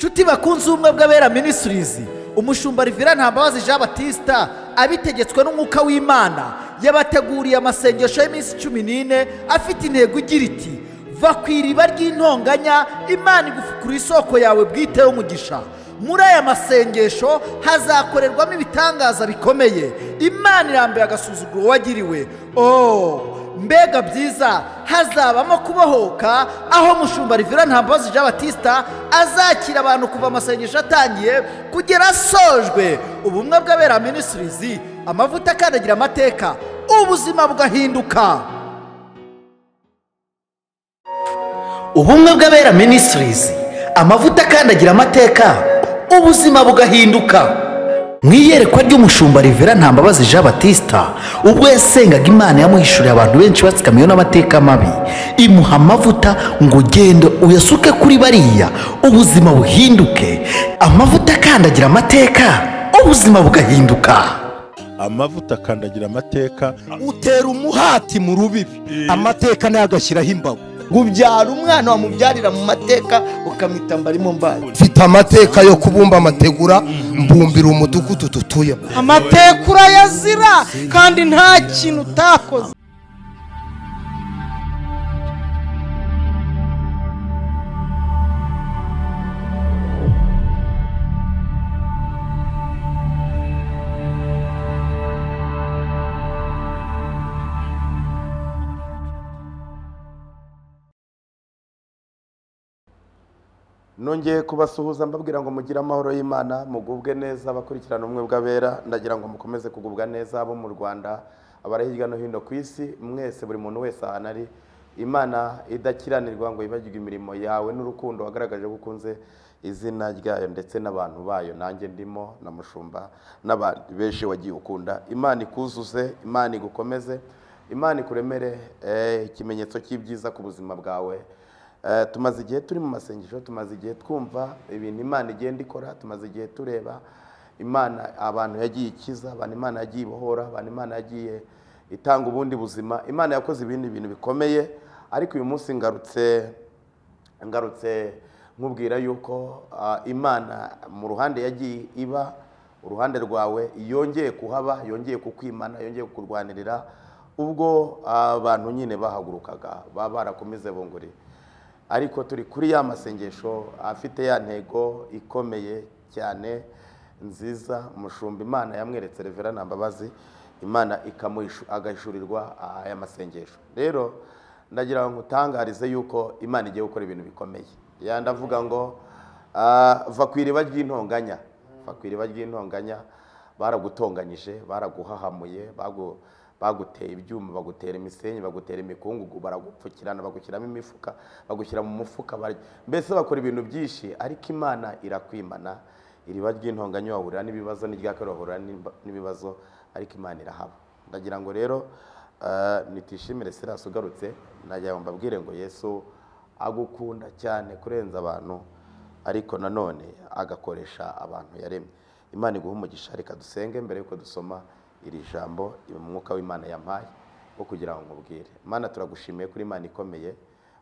nshuti bakunze ubumwe bw'abera Ministries, umushumba Reverend Ntambabazi Jean Baptiste abitegetswe n'umwuka w'Imana yabateguriye amasengesho y'iminsi 14 afite intego igira iti va ku iriba ry'intonganya, Imana igufukura isoko yawe bwite y'umugisha. Muri aya masengesho hazakorerwamo ibitangaza bikomeye. Imana irambuye agasuzuguro wagiriwe. Mbega byiza, hazabamo kubohoka aho mushumba Reverend Ntambabazi Jean Baptiste azakira abantu kuva amasengesho atangiye kugera asojwe. Ubumwe bw'abera Ministries, amavuta akandagira amateka, ubuzima bugahinduka. Ubumwe bw'abera Ministries, amavuta akandagira amateka, ubuzima bugahinduka. Mwiyerekwa ry'umushumba Reverend Ntambabazi Jean Baptiste ubwo yasengaga Imana yamuhishuriye abantu benshi batsikamiye n'amateka mabi, imuha amavuta ngo ugende uyasuke kuri bariya, ubuzima buhinduke. Amavuta akandagira amateka, ubuzima bugahinduka. Amavuta akandagira amateka, utera umuhati mu rubibi, amateka nayo agashyiraho imbago. Gubyara umwana wamubyarira mu mateka ukamita mbarimo mbaye. Mfite amateka yo kubumba amategura, mbumbira umudugudu tutuye. Amateka urayazira kandi nta kintu utakoze. nongeye kubasuhuza mbabwira ngo mugire amahoro y'Imana, mugubwe neza abakurikirana umwe bw'abera. Ndagira ngo mukomeze kugubwa neza abo mu Rwanda, abari hirya no hino ku isi, mwese buri muntu wese ahantu ari. Imana idakiranirwa ngo yibagirwe imirimo yawe n'urukundo wagaragaje gukunze izina ryayo ndetse n'abantu bayo, nanjye ndimo na mushumba n'abandi benshi wagiye ukunda. Imana ikuzuze, Imana igukomeze, Imana ikuremere ikimenyetso cy'ibyiza ku buzima bwawe. Tumaze igihe turi mu masengesho, tumaze igihe twumva ibintu Imana igenda ikora, tumaze igihe tureba Imana abantu yagiye ikiza, abantu Imana yagiye ibohora, abantu Imana yagiye itanga ubundi buzima. Imana yakoze ibindi bintu bikomeye, ariko uyu munsi ngarutse nkubwira yuko Imana mu ruhande yagiye iba, uruhande rwawe yongeye kuhaba, yongeye kukwimana, yongeye kukurwanirira ubwo abantu nyine bahagurukaga barakomeze bongore. Ariko turi kuri ya masengesho afite ya ntego ikomeye cyane nziza. Umushumba Imana yamweretse Reverend Ntambabazi, Imana agahishurirwa aya masengesho. Rero ndagira ngo utangarize yuko Imana igiye gukora ibintu bikomeye. Ndavuga ngo va ku iriba ry'intonganya, va ku iriba ry'intonganya. Baragutonganyije, baraguhahamuye, baguteye ibyuma, bagutera imisenyi, bagutera imikungugu, baragupfukirana, bagushyiramo imifuka, bagushyira mu mufuka, mbese bakora ibintu byinshi. Ariko Imana irakwimana. Iriba ry'intonganya wahurira n'ibibazo, n'iryakare wahurira n'ibibazo, ariko Imana irahaba. Ndagira ngo rero nitishimire Silas ugarutse, nagira ngo mbabwire ngo Yesu agukunda cyane kurenza abantu, ariko nanone agakoresha abantu yaremye. Imana iguha umugisha. Reka dusenge mbere yuko dusoma iri jambo umwuka w'Imana yampaye wo kugira ngo nkubwire. Imana turagushimiye kuri Imana ikomeye,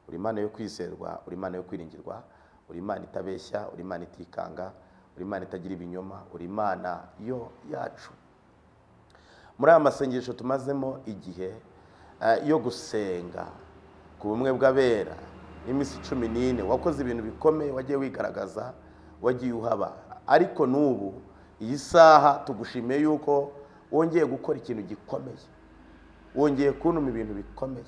uri Imana yo kwizerwa, uri Imana yo kwiringirwa, uri Imana itabeshya, uri Imana itikanga, uri Imana itagira ibinyoma, uri Imana yo yacu. Muri aya masengesho tumazemo igihe yo gusenga ku bumwe bw'abera iminsi 14, wakoze ibintu bikomeye, wagiye wigaragaza, wagiye uhaba. Ariko n'ubu iyi saha tugushimiye yuko wongeye gukora ikintu gikomeye, wongeye kunuma ibintu bikomeye,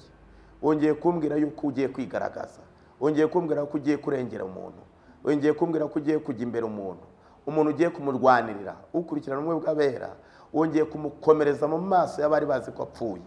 wongeye kumbwira yuko ugiye kwigaragaza, wongeye kumbwira ko ugiye kurengera umuntu, wongeye kumbwira ko ugiye kujya imbere umuntu ugiye kumurwanirira. Ukurikirana umwe bw'abera wongeye kumukomereza mu maso y'abari bazi ko apfuye,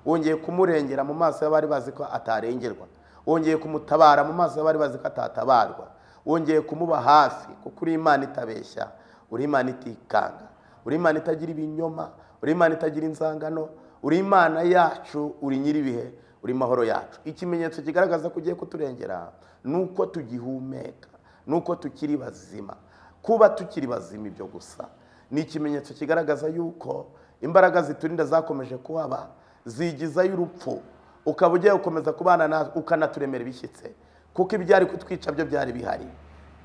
wongeye kumurengera mu maso y'abari bazi ko atarengerwa, wongeye kumutabara mu maso y'abari bazi ko atatabarwa, wongeye kumuba hafi, kuko uri Imana itabeshya, uri Imana itikanga, uri Imana itagira ibinyoma, uri Imana itagira inzangano, uri Imana yacu, uri nyiribihe, uri mahoro yacu. Ikimenyetso kigaragaza ko ugiye kuturengera nuko tugihumeka, nuko tukiri bazima. Kuba tukiri bazima ibyo gusa ni ikimenyetso kigaragaza yuko imbaraga ziturinda zakomeje kuhaba, zigizayo urupfu, ukaba ugiye gukomeza kubana na ukanaturemera ibishyitse, kuko ibyari kutwica byo byari bihari.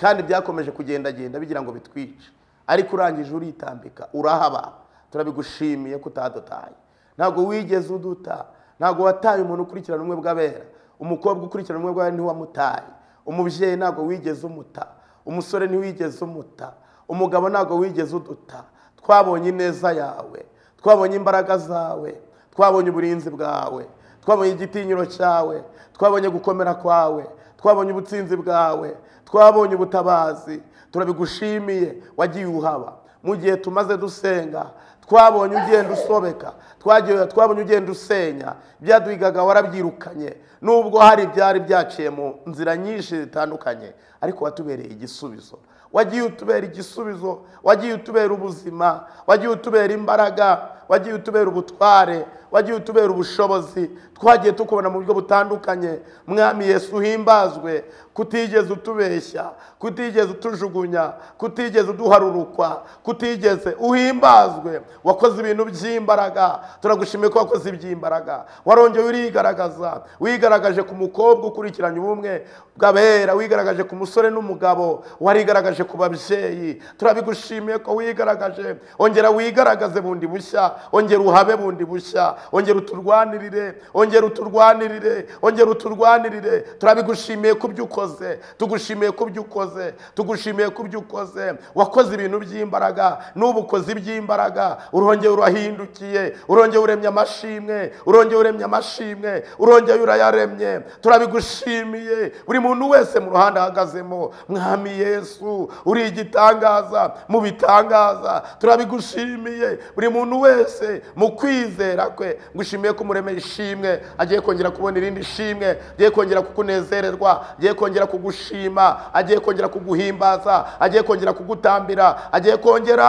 kandi byakomeje kugendagenda bigira ngo bitwice, ariko urangije uritambika urahaba. Turabigushimiye ko utadutaye, ntabwo wigeze uduta, ntabwo wataye umuntu ukurikirana ubumwe bw'abera. Umukobwa ukurikirana ubumwe bw'abera ntiwamutaye, umubyeyi ntabwo wigeze umuta, umusore ntiwigeze umuta, umugabo ntabwo wigeze uduta. Twabonye ineza yawe, twabonye imbaraga zawe, twabonye uburinzi bwawe, twabonye igitinyiro cyawe, twabonye gukomera kwawe, twabonye ubutsinzi bwawe, twabonye ubutabazi. Turabigushimiye, wagiye uhaba mu gihe tumaze dusenga. Twabonye ugenda usobeka, twabonye ugenda usenya, byaduhigaga warabyirukanye, nubwo hari byari byaciye mu nzira nyinshi zitandukanye, ariko watubereye igisubizo. Wagiye utubera igisubizo, wagiye utubera ubuzima, wagiye utubera imbaraga, wagiye utubera ubutware, wagiye utubera ubushobozi. Twagiye tukubona mu buryo butandukanye. Mwami Yesu uhimbazwe, kutigeze utubeshya, kutigeze utujugunya, kutigeze uduharurukwa, kutigeze. Uhimbazwe, wakoze ibintu by'imbaraga. Turagushimiye ko wakoze iby'imbaraga. Warongeye urigaragaza, wigaragaje ku mukobwa ukurikiranye ubumwe bw'abera, wigaragaje ku musore n'umugabo, warigaragaje ku babyeyi. Turabigushimiye ko wigaragaje. Ongera wigaragaze bundi bushya, ongera uhabe bundi bushya, ongera uturwanirire, ongera uturwanirire, ongera uturwanirire. Turabigushimiye ku byo ukoze, tugushimiye ku byo ukoze, tugushimiye ku byo ukoze. Wakoze ibintu by'imbaraga, n'ubu ukoze iby'imbaraga. Urongeye urahindukiye, urongeye uremye amashimwe, urongeye uremye amashimwe, urongeye urayaremye. Turabigushimiye. Buri muntu wese mu ruhande ahagazemo, Mwami Yesu uri igitangaza mu bitangaza. Turabigushimiye. Buri muntu wese mu kwizera kwe, ngushimiye ko umuremeye ishimwe, agiye kongera kubona irindi shimwe, agiye kongera kukunezererwa, agiye kongera kugushima, agiye kongera kuguhimbaza, agiye kongera kugutambira, agiye kongera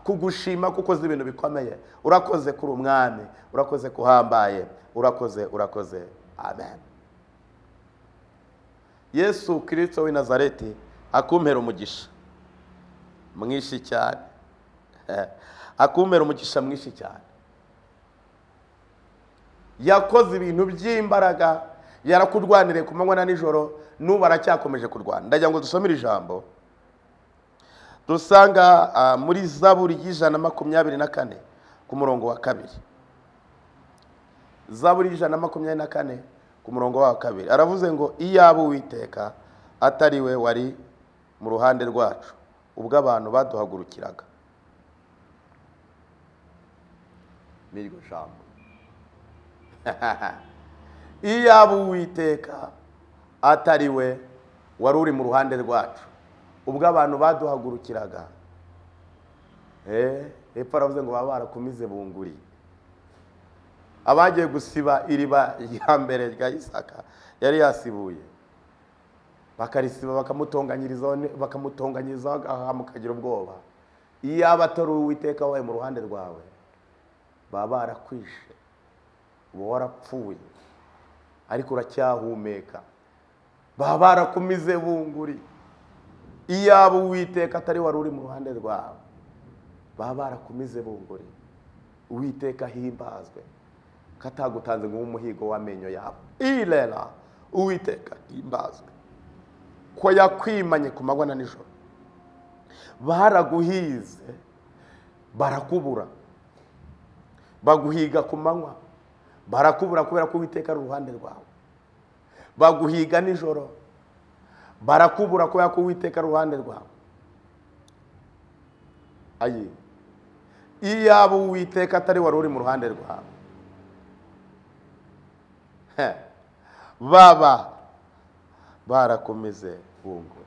kugushima kuko uzi ibintu bikomeye. Urakoze kuri umwami, urakoze kuhambaye, urakoze. Amen. Yesu Kristo w'i Nazareti akumpera umugisha mwinshi cyane. Akumpera umugisha mwinshi cyane. Yakoze ibintu by'imbaraga, yarakurwaniriye ku manywa na nijoro, n'ubu aracyakomeje kurwana. Ndagira ngo dusomere ijambo dusanga muri Zaburi y'124 ku murongo wa 2. Zaburi y'124 ku murongo wa 2 aravuze ngo, iyaba Uwiteka atari we wari mu ruhande rwacu ubwo abantu baduhagurukiraga. Miryo jambo. Iyaba Uwiteka atari we wari uri mu ruhande rwacu ubwo abantu baduhagurukiraga. Hepfo aravuze ngo baba barakumize bunguri. Abagiye gusiba iriba rya mbere rya Isaka yari yasibuye, bakarisiba bakamutonganyiriza mukagira ubwoba. Iyaba atari Uwiteka wabaye mu ruhande rwawe, baba barakwishe, uba warapfuye, ariko uracyahumeka, baba barakumize bunguri. Iyaba Uwiteka atari wari uri mu ruhande rwawe, baba barakumize bunguri. Uwiteka himbazwe, katagutanze nk'umuhigo w'amenyo yabo. Ilela Uwiteka himbazwe ko yakwimanye ku manywa na nijoro. Baraguhize barakubura, baguhiga ku manywa barakubura kubera ko Uwiteka ari uruhande rwawe. Baguhiga nijoro barakubura kubera ko Uwiteka ari uruhande rwawe. Ayi, iyaba Uwiteka atari wari uri mu ruhande rwawe, baba barakomeze bunguri.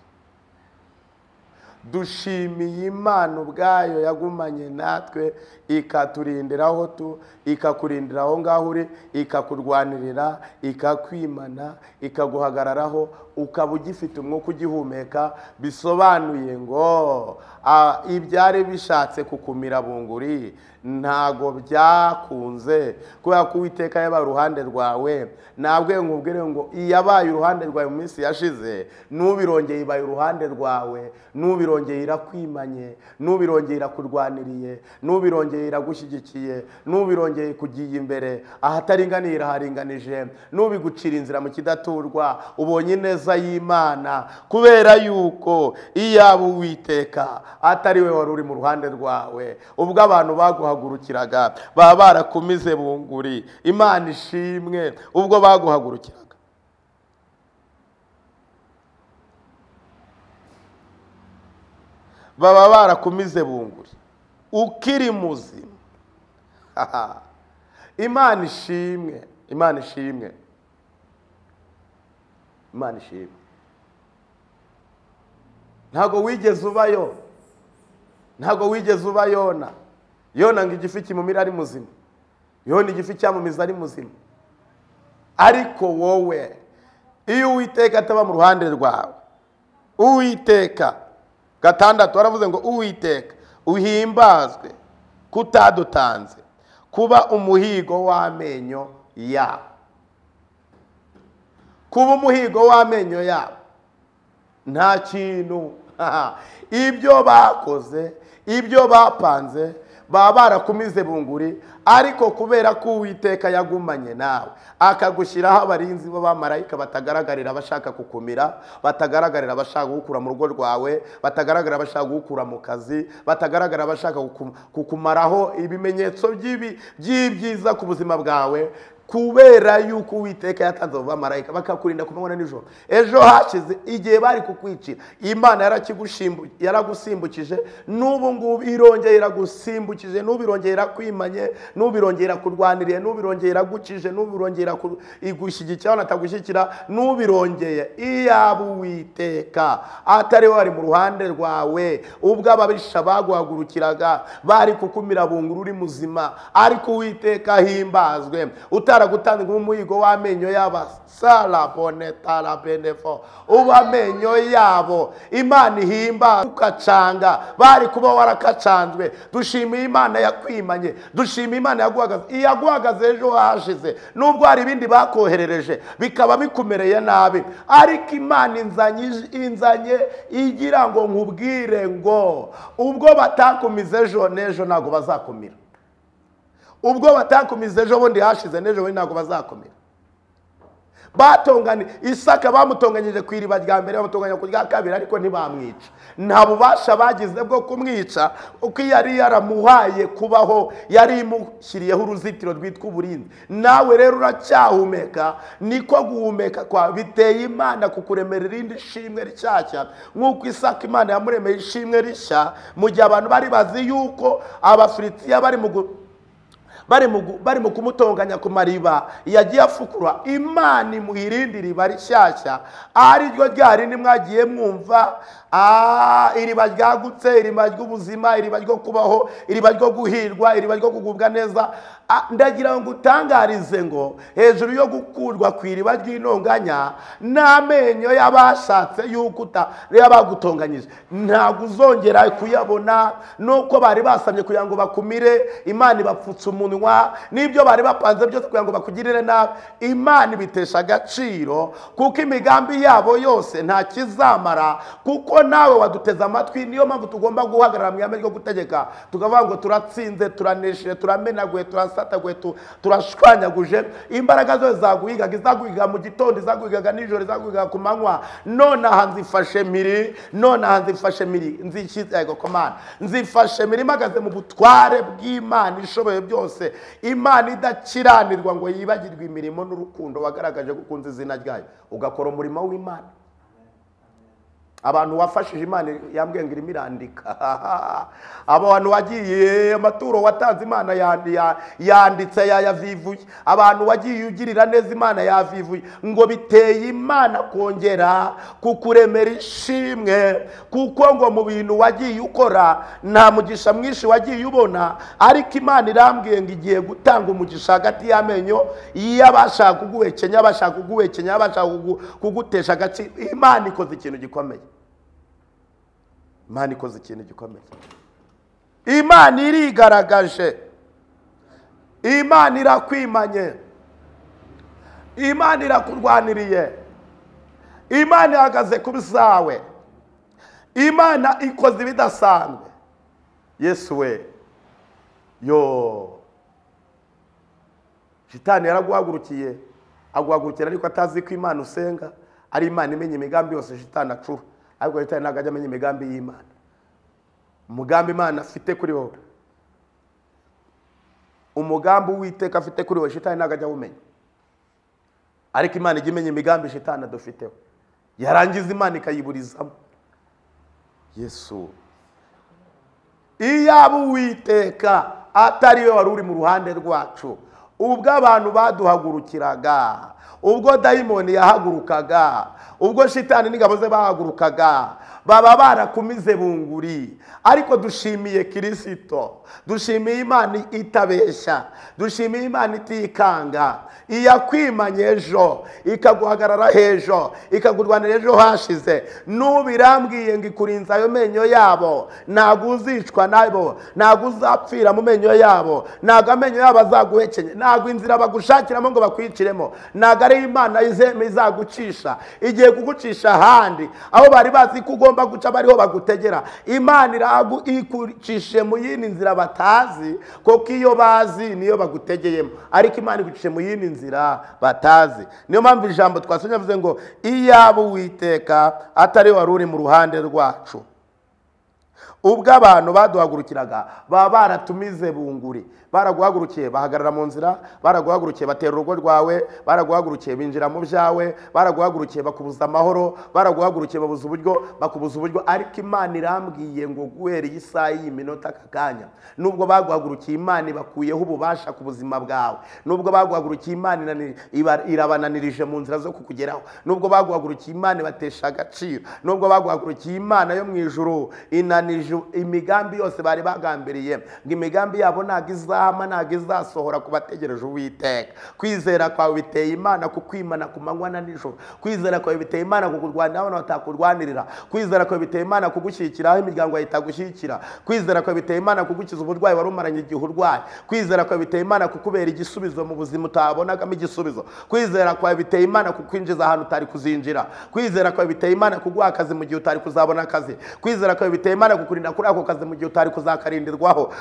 Dushimiye Imana ubwayo yagumanye natwe, ikaturindiraho ikakurindira aho ngaho uri, ikakurwanirira, ikakwimana, ikaguhagararaho, ukaba ugifite umwuka ugihumeka. Bisobanuye ngo ibyari bishatse kukumira bunguri ntago byakunze, kubera ko Uwiteka yabaye uruhande rwawe. Nabwe nkubwire ngo iyabaye uruhande rwawe mu minsi yashize, n'ubirongeye ibaye uruhande rwawe, n'ubirongeye n'ubirongeye irakwimanye, n'ubirongeye irakurwaniriye, n'ubirongeye iragushyigikiye, n'ubirongeye kugiye imbere, ahataringaniye iraharinganije, n'ubigucira inzira mu kidaturwa. Ubonye ineza y'Imana kubera yuko iyaba Uwiteka atari we wari uri mu ruhande rwawe ubwo abantu baguhagurukiraga baba barakumize bunguri. Imana ishimwe ubwo baguhagurukiraga. Baba barakumize bunguri ukiri muzima. Imana ishimwe, Imana ishimwe, Imana ishimwe. Ntago wigeze ubayo, ntago wigeze uba Yona. Yona ngo igifi kimumira ari muzima, Yona igifi cyamumiza ari muzima. Ariko wowe iyo Uwiteka ataba mu ruhande rwawe, Uwiteka gatandatu waravuze ngo Uwiteka uhimbazwe kutadutanze kuba umuhigo w'amenyo yabo, kuba umuhigo w'amenyo yabo. Nta kintu ibyo bakoze, ibyo bapanze baba barakumize bunguri, ariko kubera ko Uwiteka yagumanye nawe akagushyiraho abarinzi b'abamarayika batagaragarira abashaka kukumira, batagaragarira abashaka gukura mu rugo rwawe, batagaragarira abashaka gukura mu kazi, batagaragarira abashaka kukumaraho ibimenyetso by'ibyiza ku buzima bwawe, kubera yuko Uwiteka yatanze abo bamarayika bakakurinda ku manywa na nijoro. Ejo hashize igihe bari kukwicira, Imana yaragusimbukije, n'ubu ngubu irongera iragusimbukije, n'ubu irongera irakwimanye, n'ubu irongera irakurwaniriye, n'ubu irongera iragukije, n'ubu irongera igushyigikira natagushyigikira, n'ubu irongeye. Iyaba Uwiteka atari we wari mu ruhande rwawe ubwo ababisha baguhagurukiraga bari kukumira bunguru uri muzima, ariko Uwiteka himbazwe gutanga umuhigo w'amenyo yaba sala boneta la benefo ubamenyo yabo. Imana ihimba ukacanga bari kuba warakacanzwe. Dushimiye Imana yakwimanye, dushimiye Imana yaguhagaze ejo hashize, nubwo hari ibindi bakoherereje bikaba bikumereye nabi, ariko Imana inzanye igira ngo nkubwire ngo ubwo batakumize ejo n'ejo ntago bazakumira, ubwo batakumize ejo bundi hashize n'ejo bundi ntago bazakomera. Batonganye Isaka, bamutonganyije ku iriba rya mbere, bamutonganya ku rya kabiri, ariko ntibamwica. Nta bubasha bagize bwo kumwica, uko yari yaramuhaye kubaho, yari imushyiriyeho uruzitiro rwitwa uburinzi. Nawe rero uracyahumeka, niko guhumeka kwa biteye Imana kukuremera irindi shimwe rishyashya, nk'uko Isaka Imana yamuremeye ishimwe rishya, mu gihe abantu bari bazi yuko Abafilistiya bari mu kumutonganya ku mariba yagiye afukura. Imana imuhirindi riba rishyashya, ari ryo ryari nimwagiye mwumva, iriba ryagutse, iriba ry'ubuzima, iriba ryo kubaho, iriba ryo guhirwa, iriba ryo kugubwa neza. Ndagira ngo utangarize ngo hejuru yo gukurwa ku iriba ry'intonganya n'amenyo y'abashatse yuko y'abagutonganyije, ntabwo uzongera kuyabona. Nuko bari basamye kugira ngo bakumire, Imana ibapfutse umunwa, n'ibyo bari bapanze byose kugira ngo bakugirire nabi, Imana ibitesha agaciro, kuko imigambi yabo yose nta kizamara, kuko nawe waduteze amatwi. Niyo mpamvu tugomba guhagarara mu ihame ryo gutegeka, tukavuga ngo turatsinze, turanesheje, turamenaguye, turasataguye, turashwanyaguje. Imbaraga zose zaguhigaga, izaguhigaga mu gitondo, izaguhigaga nijoro, izaguhigaga ku manywa, nonaha nzifashe miri, nonaha nzifashe miri, nzifashe miri mpagaze mu butware bw'Imana ishoboye byose, Imana idakiranirwa ngo yibagirwe imirimo n'urukundo wagaragaje gukunza izina ryayo, ugakora umurimo w'Imana. Abantu wafashije Imana yambwiye ngo irimo irandika. Abantu wagiye amaturo watanze Imana yanditse yayavivuye. Abantu wagiye ugirira neza Imana yavivuye. Ngo biteye Imana kongera kukuremera ishimwe, kuko ngo mu bintu wagiye ukora nta mugisha mwinshi wagiye ubona, ariko Imana irambwiye ngo igiye gutanga umugisha hagati y'amenyo y'abashaka kuguhekenya, abashaka kuguhekenya, abashaka kugutesha agaciro. Imana ikoze ikintu gikomeye. Imana ikoze ikintu gikomeye. Imana irigaragaje, Imana irakwimanye, Imana irakurwaniriye, Imana ihagaze ku bizawe, imana ikoze ibidasanzwe. Yesu we, yo shitani yaraguhagurukiye, aguhagurukira ariko atazi ko imana usenga ari imana imenya imigambi yose shitani acura. Ariko shitani ntabwo ajya amenya imigambi y'Imana. Umugambi Imana afite kuri wowe, umugambi Uwiteka afite kuri wowe, shitani ntabwo ajya awumenya. Ariko Imana ijya imenya imigambi shitani adufiteho, yarangiza Imana ikayiburizamo. Yesu, iyaba Uwiteka atari we wari uri mu ruhande rwacu, ubwo abantu baduhagurukiraga, ubwo dayimoni yahagurukaga, ubwo shitani n'ingabo ze bahagurukaga, baba barakumize bunguri. Ariko dushimiye Kristo, dushimiye Imana itabesha, dushimiye Imana itikanga, iyakwimanye ejo ikaguhagarara hejo, ikagurwanira ejo hashize. Nubirambwiye ngo ikurinza ayo menyo yabo, ntabwo uzicwa nabo, ntabwo uzapfira mu menyo yabo, ntabwo amenyo yabo azaguhekenye, ntabwo inzira bagushakiramo ngo bakwiciremo, ntabwo ari Imana izagucisha, igiye kugucisha ahandi aho bari bazi ko ugomba guca bariho bagutegera. Imana ikucishe mu yindi nzira batazi, kuko iyo bazi niyo bagutegeyemo, ariko Imana ikucishe mu yindi nzira batazi. Niyo mpamvu ijambo twasomye avuze ngo iyaba Uwiteka atari wari uri mu ruhande rwacu, ubwo abantu baduhagurukiraga baba baratumize bunguri. Baraguhagurukiye bahagarara mu nzira, baraguhagurukiye batera urugo rwawe, baraguhagurukiye binjira mu byawe, baraguhagurukiye bakubuza amahoro, baraguhagurukiye babuza uburyo, bakubuza uburyo. Ariko Imana irambwiye ngo guhera iyi saha y'iminota aka kanya, nubwo baguhagurukiye Imana ibakuyeho ububasha ku buzima bwawe, nubwo baguhagurukiye Imana irabananirije mu nzira zo kukugeraho, nubwo baguhagurukiye Imana ibatesha agaciro, nubwo baguhagurukiye Imana yo mu ijuru inanije imigambi yose bari bagambiriye, ngo imigambi yabo ntabwo ntabwo izasohora ku bategereje Uwiteka. Kwizera kwawe biteye Imana kukwimana ku manywa na nijoro, kwizera kwawe biteye Imana kukurwanira abantu batakurwanirira, kwizera kwawe biteye Imana kugushyigikira aho imiryango yawe itagushyigikira, kwizera kwawe biteye Imana kugukiza uburwayi wari umaranye igihe urwaye, kwizera kwawe biteye Imana kukubera igisubizo mu buzima utabonagamo igisubizo, kwizera kwawe biteye Imana kukwinjiza ahantu utari kuzinjira, kwizera kwawe biteye Imana kuguha akazi mu gihe utari kuzabona akazi, kwizera kwawe biteye Imana kukurinda kuri ako kazi mu gihe utari kuzakarindirwaho,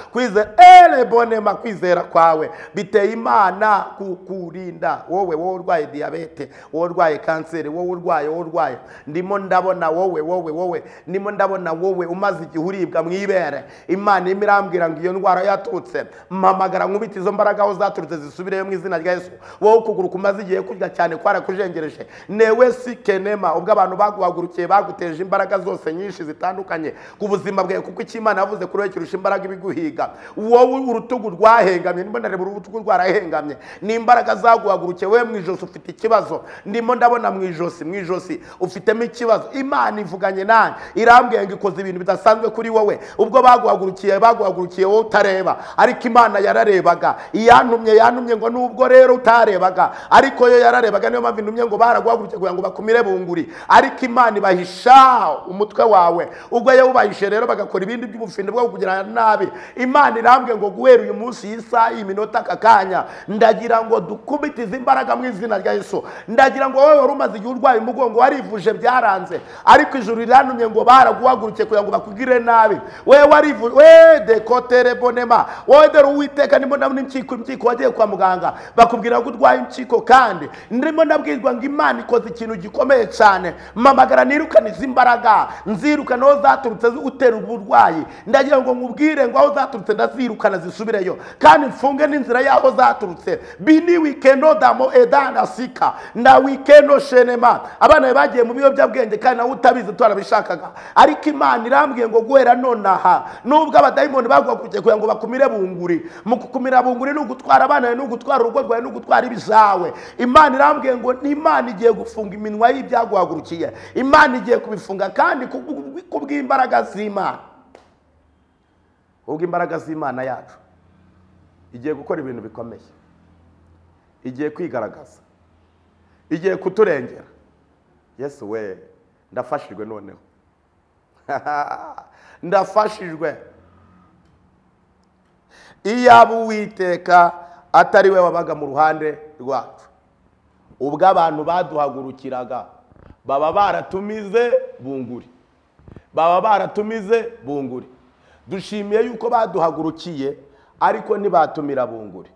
kwizera kwawe biteye Imana kukurinda wowe urwaye diyabete, wowe urwaye kanseri, wowe urwaye ndimo ndabona wowe ndimo ndabona wowe umaze igihe uribwa mu ibere. Imana imirambwira ngo iyo ndwara yaturutse, mpamagara nkubita izo mbaraga aho zaturutse zisubireyo mu izina rya Yesu. Wowe ukuguru kumaze igihe kurya cyane kwarakujengereje, newe sikenema, ubwo abantu baguhagurukiye baguteje imbaraga zose nyinshi zitandukanye ku buzima bwawe, kuko icyo Imana yavuze kuri wowe kirusha imbaraga ibiguhiga. Wowe urutugu rwahengamye, ndimo ndareba urutugu rwarahengamye, ni imbaraga zaguhagurukiye. Wewe mu ijosi ufite ikibazo, ndimo ndabona mu ijosi ufitemo ikibazo. Imana ivuganye nanjye irambwiye ngo ikoze ibintu bidasanzwe kuri wowe. Ubwo baguhagurukiye wowe utareba, ariko Imana yararebaga. yantumye ngo nubwo rero utarebaga, ariko yo yararebaga. Niyo mpamvu intumye ngo baraguhagurukiye kugira ngo bakumire bunguri, ariko Imana ibahisha umutwe wawe. Ubwo yo ubahishe rero bagakora ibindi by'ubufindi bwo kugira nabi. Imana irambwiye ngo guhera uyu munsi y'isaha y'iminota aka kanya, ndagira ngo dukubitize imbaraga mu izina rya Yesu. Ndagira ngo wowe wari umaze igihe urwaye umugongo, warivuje byaranze, ariko ijuru rirantumye ngo baraguhagurukiye kugira ngo bakugire nabi. Wewe warivuje, we dekotere bonema, wowe dore Uwiteka ndimo ndabona impyiko wagiye kwa muganga bakubwira ko urwaye impyiko, kandi ndimo ndabwirwa ngo Imana ikoze ikintu gikomeye cyane. Mpamagara nirukana izi imbaraga, nzirukana aho zaturutse utera uburwayi. Ndagira ngo nkubwire ngo aho zaturutse ndazirukana zisubireyo, kandi mfunge n'inzira yaho zaturutse. Bini wikendo damo edana sika na wikendo shenema. Abana bagiye mu biyobyabwenge kandi nawe utabizi twarabishakaga, ariko Imana irambwiye ngo guhera nonaha, nubwo abadayimoni baguhagurukiye kugira ngo bakumire bunguri, mu kukumira bunguri ni ugutwara abana, ni ugutwara urugo rwawe, ni ugutwara ibizawe. Imana irambwiye ngo Imana igiye gufunga iminwa y'ibyaguhagurukiye. Imana igiye kubifunga, kandi kubw'imbaraga z'Imana. Ubwo imbaraga z'Imana yacu igiye gukora ibintu bikomeye, igiye kwigaragaza, igiye kuturengera. Yesu we, ndafashijwe noneho. Ndafashijwe. Iyaba Uwiteka atari we wabaga mu ruhande rwacu, ubwo abantu baduhagurukiraga baba baratumize bunguri, baba baratumize bunguri. Dushimiye yuko baduhagurukiye ariko ntibatumira bunguri.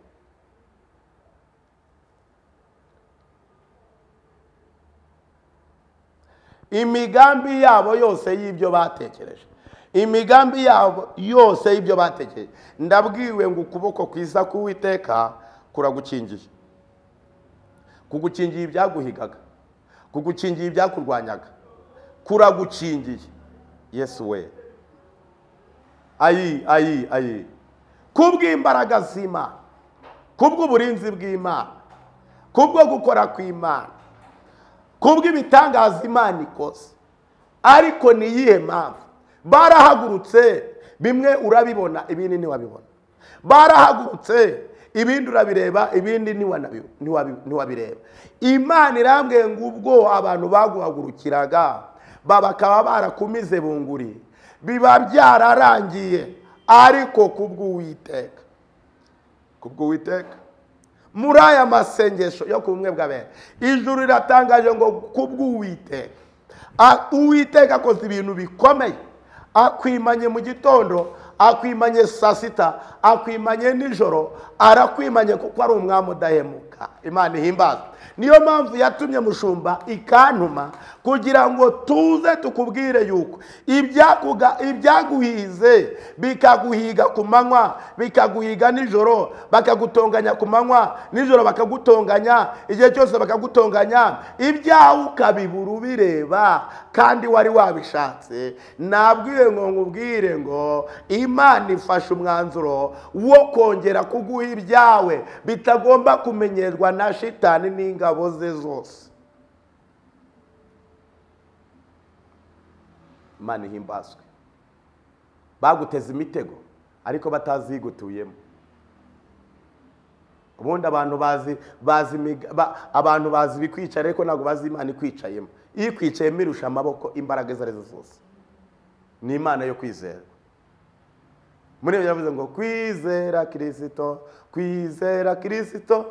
Imigambi yabo yose y'ibyo batekereje, imigambi yabo yose y'ibyo batekereje, ndabwiwe ngo ukuboko kwiza k'Uwiteka kuragukingiye, kugukingiye ibyaguhigaga, kugukingiye ibyakurwanyaga, kuragukingiye. Yesu we, ayi kubw'imbaraga z'Imana, kubw'uburinzi bw'Imana, kubwo gukora kw'Imana, kubw'ibitangaza Imana ikoze. Ariko ni iyihe mpamvu? Barahagurutse, bimwe urabibona ibindi ntiwabibona. Barahagurutse, ibindi urabireba ibindi ntiwabireba. Imana irambwiye ngo ubwo abantu baguhagurukiraga bakaba barakumize bunguri, biba byararangiye. Ariko kubw'Uwiteka, kubw'Uwiteka, muri aya masengesho yo ku bumwe bw'abera, ijuru riratangaje ngo kubw'Uwiteka. Uwiteka akoze ibintu bikomeye. Akwimanye mu gitondo, akwimanye saa sita, akwimanye nijoro, arakwimanye kuko ari umwami udahemuka. Imana ihimbaza. Niyo mpamvu yatumye mushumba ikantuma kugira ngo tuze tukubwire yuko ibyaguhize bikaguhiga ku manywa, bikaguhiga nijoro, bakagutonganya ku manywa, nijoro bakagutonganya, igihe cyose bakagutonganya, ibyawe ukabibura ubireba kandi wari wabishatse. Nabwiye ngo nkubwire ngo Imana ifashe umwanzuro wo kongera kuguha ibyawe bitagomba kumenyerwa na shitani n'ingabo ze zose. Imana ihimbazwe. Baguteze imitego ariko batazigutuyemo. Ubundi abantu bazi bikwicara ariko ntabwo bazi Imana ikwicayemo. Iyo ikwicayemo irusha amaboko imbaraga izo arizo zose. Ni Imana yo kwizera. Muri iyo yavuze ngo kwizera Kristo, kwizera Kristo,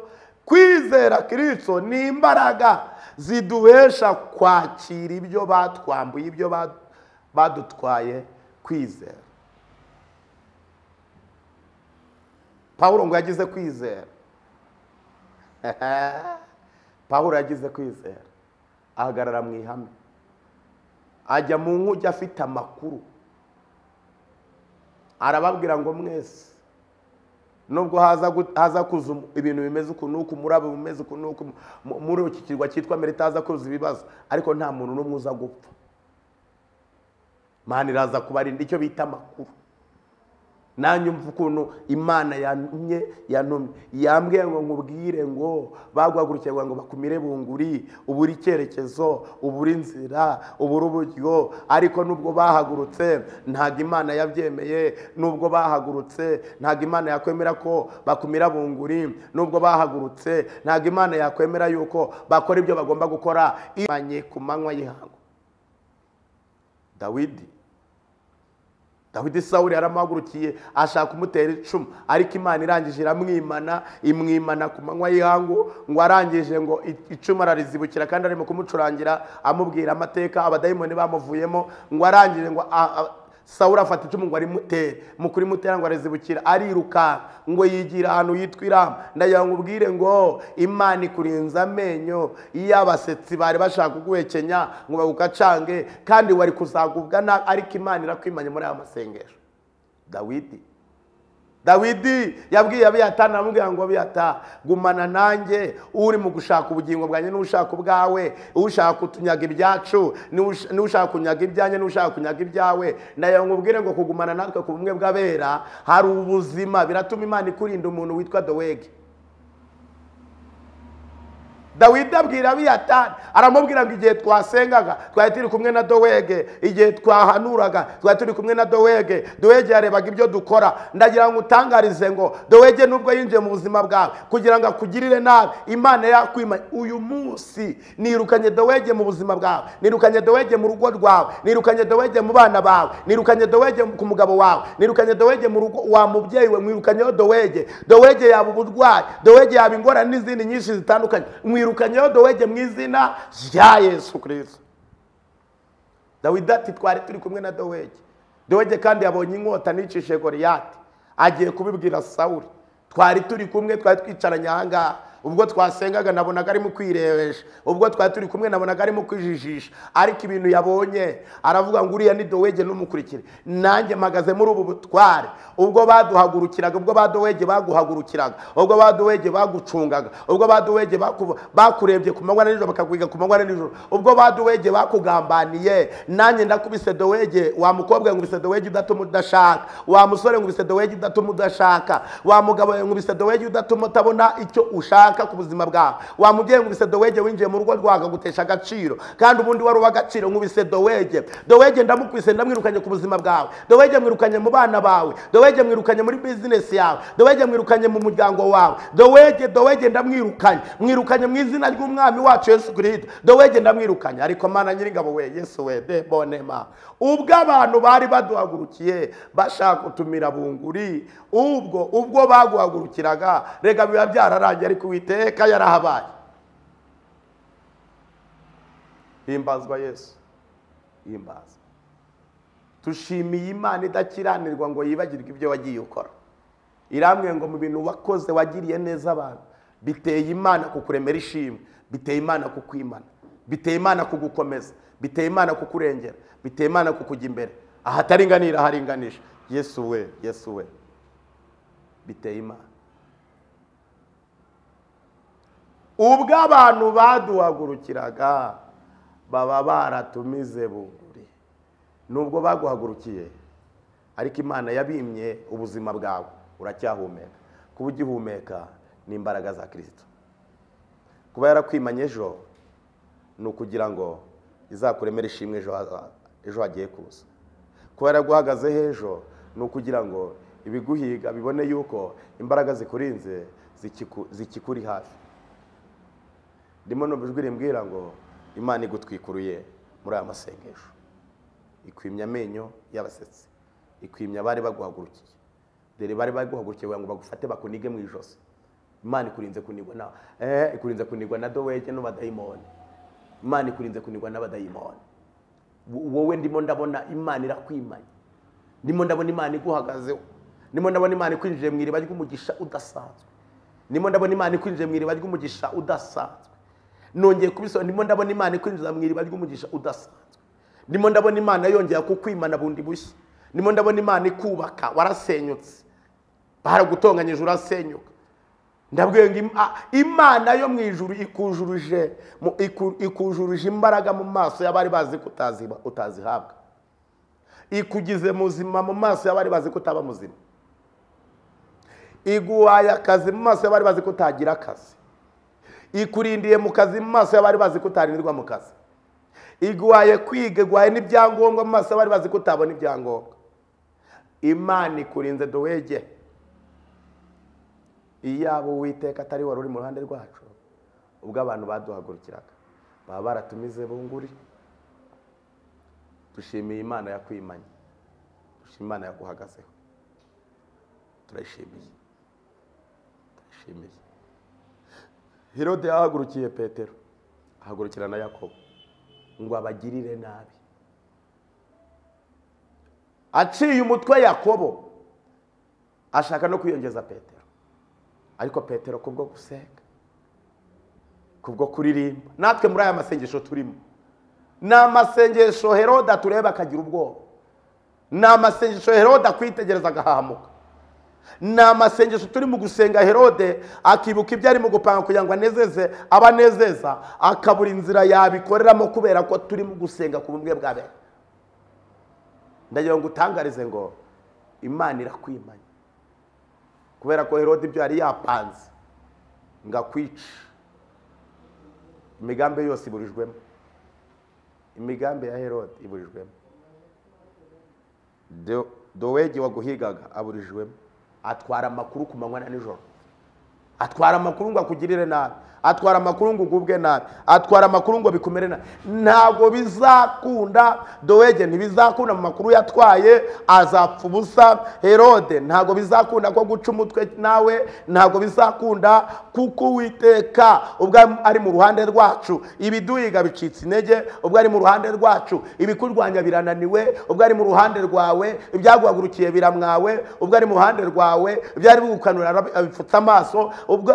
kwizera Kristo ni imbaraga ziduhesha kwakira ibyo batwambuye, ibyo badutwaye. Kwizera. Pawulo ngo yagize kwizera. Pawulo yagize kwizera, ahagarara mu ihame, ajya mu nkuge afite amakuru. Arababwira ngo mwese nubwo haza kuza ibintu bimeze uku nuku, murabo bimeze uku nuku, muri iki kirwa cyitwa Merita haza kuza ibibazo, ariko nta muntu n'umwe uza gupfa. Imana iraza kubarinda icyo bita amakuru. Nanjye mvuga ukuntu Imana yantumye, yambwiye ngo nkubwire ngo baguhagurukiye ngo bakumire bunguri, ubura icyerekezo, ubura inzira, ubura uburyo. Ariko nubwo bahagurutse ntabwo Imana yabyemeye. Nubwo bahagurutse ntabwo Imana yakwemera ko bakumira bunguri. Nubwo bahagurutse ntabwo Imana yakwemera yuko bakora ibyo bagomba gukora. Imanye ku manywa y'ihangu. Dawidi Sawuli yaramuhagurukiye ashaka kumutera icumu, ariko Imana irangije imwimana ku manywa y'ihangu. Ngo arangije ngo icumu ararizibukira kandi arimo kumucurangira amubwira amateka abadayimoni bamuvuyemo. Ngo arangije ngo Sawuli afata icumu ngo arimutere, mu kurimutera ngo arizibukira, ariruka ngo yigira ahantu yitwa Irama. Ndagira ngo ubwire ngo Imana ikurinza amenyo y'abasetsi bari bashaka kuguhekenya ngo bagukacange kandi wari kuzagubwa nabi, ariko Imana irakwimanye muri aya masengesho. Dawidi yabwiye Abiyatari, aramubwira ngo Abiyatari, gumana nanjye, uri mu gushaka ubugingo bwanjye n'ushaka ubwawe, ushaka kutunyaga ibyacu n'ushaka kunyaga ibyanjye n'ushaka kunyaga ibyawe. Ndagira ngo ubwire ngo kugumana natwe ku bumwe bw'abera hari ubuzima, biratuma Imana ikurinda umuntu witwa Dowegi. Dawidi abwira Abiyatari, aramubwira ngo igihe twasengaga twari turi kumwe na Dowegi, igihe twahanuraga twari turi kumwe na Dowegi. Dowegi yarebaga ibyo dukora. Ndagira ngo utangarize ngo Dowegi nubwo yinjiye mu buzima bwawe kugira ngo akugirire nabi, Imana yakwimanye. Uyu munsi nirukanye Dowegi mu buzima bwawe, nirukanye Dowegi mu rugo rwawe, nirukanye Dowegi mu bana bawe, nirukanye Dowegi ku mugabo wawe, nirukanye Dowegi mu rugo wa mubyeyi we, mwirukanyeho Dowegi. Dowegi yaba uburwayi, Dowegi yaba ingorane n'izindi nyinshi zitandukanye, mwirukanyeho Dowegi mu izina rya Yesu Kristo. Dawidi ati twari turi kumwe na Dowegi kandi yabonye inkota nicishe Goliyati, agiye kubibwira Sawuli. Twari turi kumwe, twari twicaranye ahangaha, ubwo twasengaga nabonaga arimo kwirebesha, ubwo twari turi kumwe nabonaga arimo kwijijisha, ariko ibintu yabonye aravuga ngo uriya ni Dowegi n'umukurikire. Nanjye mpagaze muri ubu butware, ubwo baduhagurukiraga, ubwo badowege baguhagurukiraga, ubwo badowege bagucungaga, ubwo badowege bakurebye ku manywa na nijoro bakakwiga ku manywa na nijoro, ubwo badowege bakugambaniye, nanjye ndakubise Dowege. Wa mukobwa ngubise Dowege udatuma udashaka, wa musore ngubise Dowege udatuma udashaka, wa mugabo ngubise Dowege udatuma utabona icyo ushaka ku buzima bwawe, wa mubyeyi ngubise Dowege winjiye mu rugo rwaga gutesha agaciro kandi ubundi wari uw'agaciro. Ngubise Dowege ndamukwise, ndamwirukanye ku buzima bwawe. Dowege mwirukanye mu bana bawe, Dowege mwirukanye muri business yawe, Dowege mwirukanye mu muryango wawe. Dowege mwirukanye mu izina ry'umwami wacu Yesu Kristo. Dowege ndamwirukanye. Ariko Mana Nyiringabo we, Yesu we, de bonema, ubwo abantu bari baduhagurukiye bashaka kutumira bunguri, ubwo baguhagurukiraga, rega biba byararangiye, ariko Uwiteka yarahabaye. Himbazwa Yesu, himbazwa. Tushimiye Imana idakiranirwa ngo yibagirwe ibyo wagiye ukora. Iramwe ngo mu bintu wakoze wagiriye neza abantu, biteye Imana kukuremera ishimwe, biteye Imana kukwimana, biteye Imana kugukomeza, biteye Imana kukurengera, biteye Imana kukujya imbere. Ahataringanira haringanisha. Yesu we, Yesu we, biteye Imana. Ubwo abantu baduhagurukiraga baba baratumize bunguri, nubwo baguhagurukiye, ariko Imana yabimye ubuzima bwawe, uracyahumeka. Kuba ugihumeka ni imbaraga za Kristo. Kuba yarakwimanye ejo ni ukugira ngo izakuremere ishimwe ejo hagiye kuza. Kuba yaraguhagaze ejo ni ukugira ngo ibiguhiga bibone yuko imbaraga zikurinze zikikuri hafi. Ndimo numva ijwi rimbwira ngo Imana igutwikuruye muri aya masengesho, ikwimya amenyo y'abasetsi, ikwimya abari baguhagurukiye. Dore bari baguhagurukiye ngo bagufate bakunige mu ijosi. Imana ikurinze kunigwa na ikurinze kunigwa na Dowege n'abadayimoni. Imana ikurinze kunigwa n'abadayimoni. Wowe ndimo ndabona Imana irakwimanye, ndimo ndabona Imana iguhagazeho, ndimo ndabona Imana ikwinjije mu iriba ry'umugisha udasanzwe, ndimo ndabona Imana ikwinjije mu iriba ry'umugisha udasanzwe. Nongeye kubisaba, ndimo ndabona Imana ikwinjiza mu iriba ry'umugisha udasanzwe, ndimo ndabona Imana yongera kukwimana bundi bushya, ndimo ndabona Imana ikubaka. Warasenyutse, baragutonganyije urasenyuka. Ndabwiye ngo Imana yo mu ijuru ikujuruje imbaraga mu maso y'abari bazi ko utazihabwa, ikugize muzima mu maso y'abari bazi ko utaba muzima, iguhaye akazi mu maso y'abari bazi ko utagira akazi, ikurindiye mu kazi mu maso y'abari bazi ko utarindirwa mu kazi, iguhaye kwiga, iguhaye n'ibyangombwa mu maso y'abari bazi ko utabona ibyangombwa. Imana ikurinze Dowege. Iyabo Uwiteka atari wari uri mu ruhande rwacu, ubwo abantu baduhagurukiraga baba baratumize bunguri. Dushimiye Imana yakwimanye, dushimiye Imana yaguhagazeho, turayishimiye. Herode yahagurukiye Petero, ahagurukira na Yakobo ngo abagirire nabi. Aciye umutwe Yakobo, ashaka no kwiyongeza Petero, ariko Petero kubwo gusenga, kubwo kuririmba. Natwe muri aya masengesho turimo, ni amasengesho Herode atureba akagira ubwoba, ni amasengesho Herode akwitegereza agahamuka, ni amasengesho turi mu gusenga Herode akibuka ibyo ari mu gupanga kugira ngo anezeze abanezeza, akabura inzira yabikoreramo kubera ko turi mu gusenga ku bumwe bwa bene. Ndagira ngo utangarize ngo Imana irakwimanye, kubera ko Herode ibyo yari yapanze ngo akwice, imigambi yose iburijwemo, imigambi ya Herode iburijwemo. Dowege waguhigaga aburijwemo, atwara amakuru ku manywa na nijoro, atwara amakuru ngo akugirire nabi, atwara amakuru ngo ugubwe nabi, atwara amakuru ngo bikumere nabi. Ntabwo bizakunda. Dowege ntibizakunda mu makuru yatwaye, azapfa ubusa. Herode ntabwo bizakunda ko guca umutwe nawe, ntabwo bizakunda, kuko Uwiteka ubwo ari mu ruhande rwacu ibiduhiga bicitse intege, ubwo ari mu ruhande rwacu ibikurwanya birananiwe, ubwo ari mu ruhande rwawe ibyaguhagurukiye biramwawe, ubwo ari mu ruhande rwawe ibyari bigukanura abipfutse amaso. Ubwo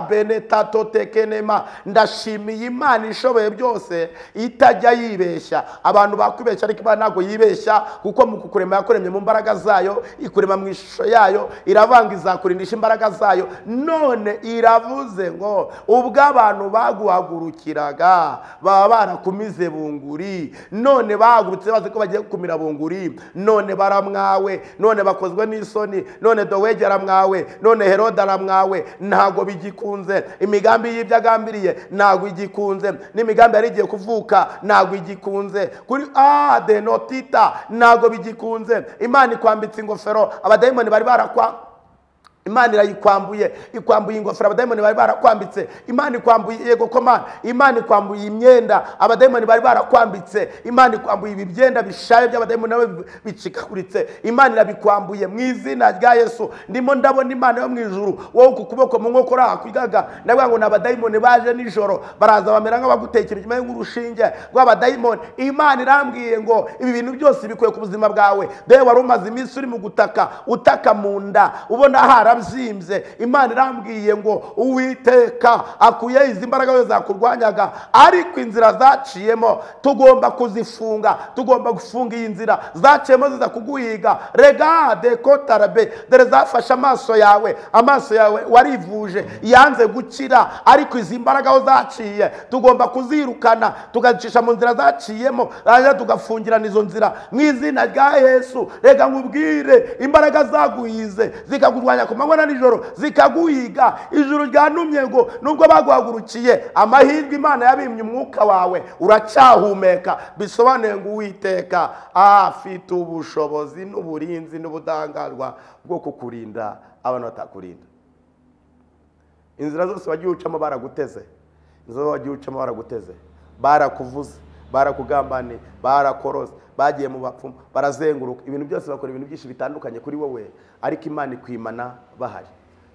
benetato tekenema, ndashimiye Imana ishoboye byose itajya yibeshya. Abantu bakwibeshya ariko Imana ntabwo yibeshya, kuko mu kukurema yakuremye mu mbaraga zayo, ikurema mu ishusho yayo, iravanga izakurindisha imbaraga zayo. None iravuze ngo ubwo abantu baguhagurukiraga baba barakumize bunguri, none bahagurutse bazi ko bagiye gukumira bunguri, none baramwawe, none bakozwe n'isoni, none Dowege aramwawe, none Herode aramwawe. Ntago bigikunze. Imigambi y'ibyo agambiriye ntago igikunze, n'imigambi yari igiye kuvuka ntago igikunze. Kuri denotita ntago bigikunze. Imana ikwambitse ingofero abadayimoni bari barakwa, Imana irayikwambuye, ikwambuye ingofero abadayimoni bari barakwambitse. Imana ikwambuye, yego komana, Imana ikwambuye imyenda abadayimoni bari barakwambitse. Imana ikwambuye ibibyenda bishaye by'abadayimoni nawe bicikakuritse. Imana irabikwambuye mu izina rya Yesu. Ndimo ndabona Imana yo mu ijuru, wowe ku kuboko mu nkokora hakwigaga, ndavuga ngo n'abadayimoni baje nijoro baraza bamera nk'abagutekera inyuma y'urushinge rw'abadayimoni. Imana irambwiye ngo ibi bintu byose bikuye ku buzima bwawe. Bewe wari umaze iminsi uri mu gutaka, utaka mu nda, ubona hara byimbye. Imana irambwiye ngo Uwiteka akuye izi mbaraga zo zakurwanyaga, ariko inzira zaciyemo tugomba kuzifunga, tugomba gufunga iyi nzira zaciyemo ziza kuguhiga. Regade kotarabe, dore zafashe amaso yawe, amaso yawe warivuje yanze gukira, ariko izi mbaraga zo zaciye tugomba kuzirukana, tugacisha mu nzira zaciyemo, hanyuma tugafungirana izo nzira mu izina rya Yesu. Rega nkubwire, imbaraga zaguhize zikagurwanya ku manywa na nijoro, zikaguhiga. Ijuru ryanumye ngo nubwo baguhagurukiye, amahirwe Imana yabimye umwuka wawe uracyahumeka. Bisobanuye ngo Uwiteka afite ubushobozi n'uburinzi n'ubudahangarwa bwo kukurinda abantu batakurinda. Inzira zose wagiye ucamo baraguteze, inzira wagiye ucamo baraguteze, barakuvuze, barakugambaniye, barakoroze, bagiye mu bapfumu, barazenguruka, ibintu byose bakora ibintu byinshi bitandukanye kuri wowe, ariko Imana ikwimana bahari.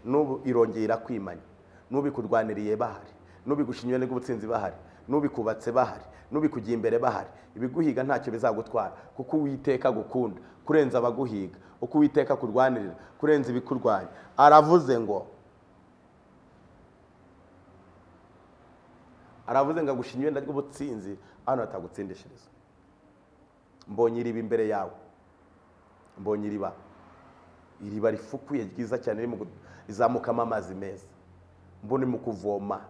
N'ubu irongera irakwimanya, n'ubikurwaniriye bahari, n'ubigushinywe n'ubutsinzi bahari, n'ubikubatse bahari, n'ubikugiye imbere bahari. Ibiguhiga ntacyo bizagutwara, kuko Uwiteka gukunda kurenza abaguhiga, uko Uwiteka kurwanirira kurenza ibikurwanya. Aravuze ngo agushinywe n'ubutsinzi hano atagutsindishiriza. Mbonye iriba imbere yawe, mbonye iriba rifukuye ryiza cyane rizamukamo amazi meza. Mbone mu kuvoma,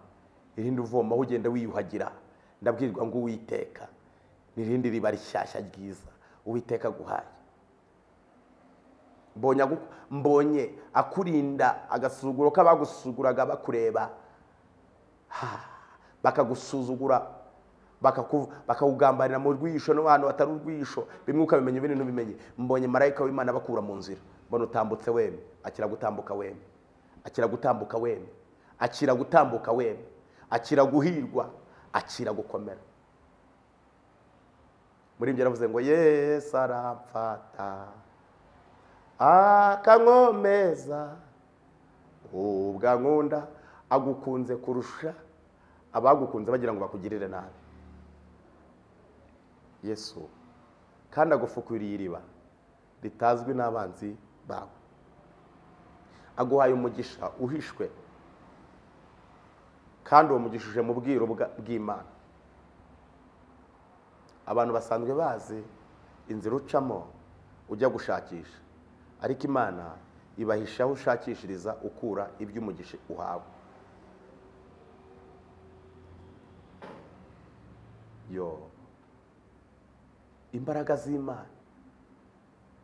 irindi uvoma ugenda wiyuhagira. Ndabwirwa ngo Uwiteka n'irindi riba rishyashya ryiza Uwiteka guhaye. Mbonye akurinda agasuzuguro k'abagusuzuguraga bakureba, bakagusuzugura, bakakugambanira mu rwisho n'abantu batari urwisho, bimwe ukabimenya ibindi ntubimenye. Mbonye marayika w'Imana bakura mu nzira, mbona utambutse weme, akira gutambuka weme, akira gutambuka weme, akira gutambuka weme, akira guhirwa, akira gukomera. Muri ibyo yaravuze ngo Yesu aramfata akankomeza, ubwo ankunda, agukunze kurusha abagukunze bagira ngo bakugirire nabi. Yesu kandi agufukuriye iriba ritazwi n'abanzi bawe, aguhaye umugisha uhishwe, kandi uwo mugisha uje mu bwiru bw'Imana. Abantu basanzwe bazi inzira ucamo ujya gushakisha, ariko Imana ibahisha aho ushakishiriza ukura iby'umugisha uhawe. Imbaraga z'Imana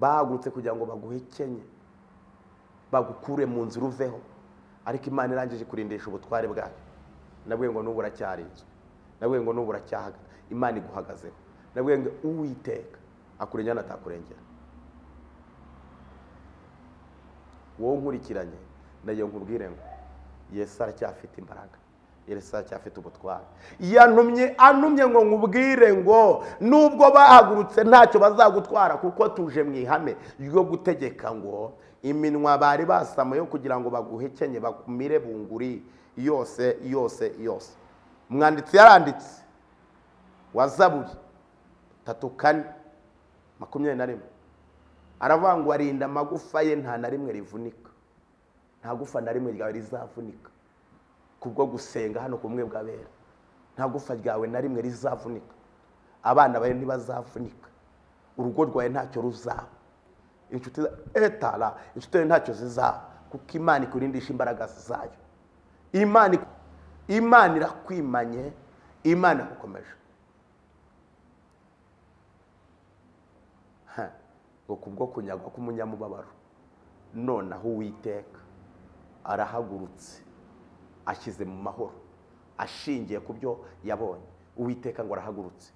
bahagurutse kugira ngo baguhekenye, bagukure mu nzira uveho, ariko Imana irangije kurindisha ubutware bwayo. Nabwiye ngo n'ubu uracyarinzwe, nabwiye ngo n'ubu uracyahaga, Imana iguhagazeho. Nabwiye ngo Uwiteka akurengera atakurengera. Wowe nkurikiranye nayo nkubwire ngo Yesu aracyafite imbaraga, Elisa cyafite ubutware. Antumye ngo nkubwire ngo nubwo bahagurutse ntacyo bazagutwara, kuko tuje mu ihame ryo gutegeka ngo iminwa bari basamaye kugira ngo baguhekenye bakumire bunguri yose. Umwanditsi yaranditse wa Zaburi 3:4-21 aravuga ngo arinda amagufa ye nta na rimwe rivunika, nta gufa na rimwe ryawe rizavunika kubwo gusenga hano kumwe bw'abera. Nta gufa ryawe na rimwe rizavunika, abana bawe ntibazavunika, urugo rwawe ntacyo ruzaba, inshuti ntacyo zizaba, kuko Imana ikurindisha imbaraga zayo. Imana irakwimanye, Imana iragukomeje. Ngo kubwo kunyagwa k'umunyamubabaro nonaho Uwiteka arahagurutse, ashyize mu mahoro, ashingiye ku byo yabonye. Uwiteka ngo arahagurutse,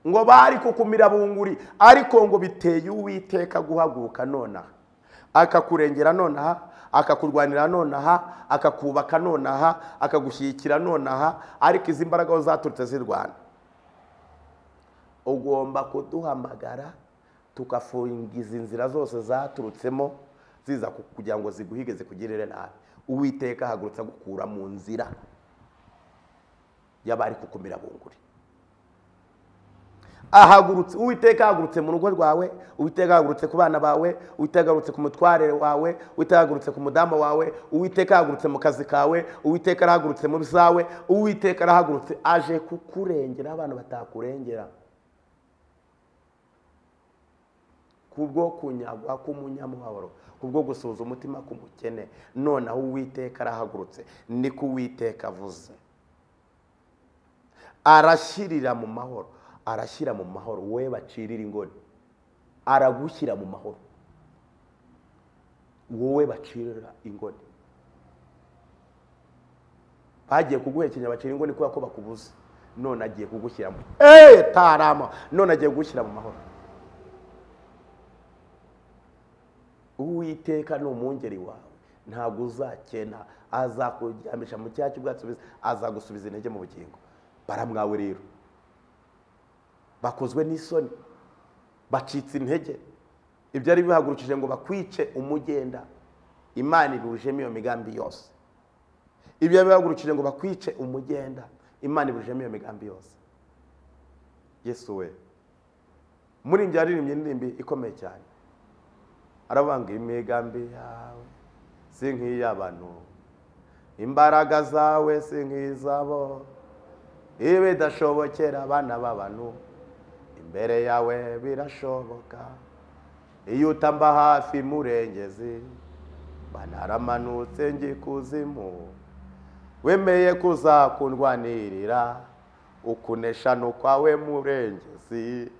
ngo bari kukumira bunguri, ariko ngo biteye Uwiteka guhaguruka nonaha, akakurengera nonaha, akakurwanira nonaha, akakubaka nonaha, akagushyigikira nonaha. Ariko izi mbaraga zaturutse zirwana, ugomba kuduhamagara tukafungiza inzira zose zaturutsemo ziza kugira ngo ziguhige zikugirire nabi. Uwiteka ahagurutse gukura mu nzira y'abari kukumira bunguri. Uwiteka ahagurutse mu rugo rwawe, Uwiteka ahagurutse ku bana bawe, Uwiteka ahagurutse ku mutware wawe, Uwiteka ahagurutse ku mudamu wawe, Uwiteka ahagurutse mu kazi kawe, Uwiteka ahagurutse mu bizawe, Uwiteka ahagurutse aje kukurengera abantu batakurengera. Kubwo kunyagwa k'umunyamubabaro, kubwo gusuhuza umutima k'umukene, nonaho Uwiteka arahagurutse. Niko Uwiteka avuze, arashyirira mu mahoro, arashyira mu mahoro. We bacirira ingoni, aragushyira mu mahoro. Wowe bacirira ingoni, bagiye kuguhekenya bacira ingoni kubera ko bakubuze, none agiye kugushyira mu tarama, none agiye kugushyira mu mahoro. Uwiteka ni umwungeri wawe, ntabwo uzakena, azakuryamisha mu cyanya cy'ubwatsi bwiza, azagusubiza intege mu bugingo. Baramwawe rero, bakozwe n'isoni, bacitse intege, ibyo ari bihagurukije ngo bakwice umugenda. Imana ibujemo iyo migambi yose. Ibyo bihagurukije ngo bakwice umugenda, Imana ibujemo iyo migambi yose. Yesu we, muri njye yaririmbye indirimbo ikomeye cyane, aravuga imigambi yawe si nk'iy'abantu, imbaraga zawe si nk'izabo, ibidashobokera abana b'abantu imbere yawe birashoboka. Iyo utamba hafi murengezi, banaramanutse ngikuzimu, wemeye kuzakundwanirira, ukunesha n'ukwawe murengezi.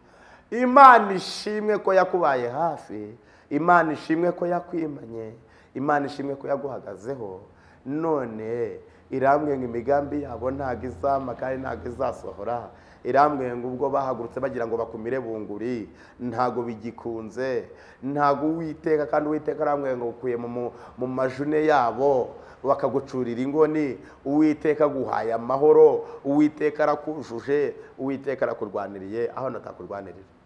Imana ishimwe ko yakubaye hafi, Imana ishimwe ko yakwimanye, Imana ishimwe ko yaguhagazeho. None irambwiye ngo imigambi yabo ntabwo izama kandi ntabwo izasohora. Irambwiye ngo ubwo bahagurutse bagira ngo bakumire bunguri, ntabwo bigikunze. Ntabwo Uwiteka, kandi Uwiteka arambwiye ngo ukuye mu majune yabo bakagucurira ingoni. Uwiteka guhaye amahoro, Uwiteka arakujuje, Uwiteka arakurwaniriye aho natakurwanirira.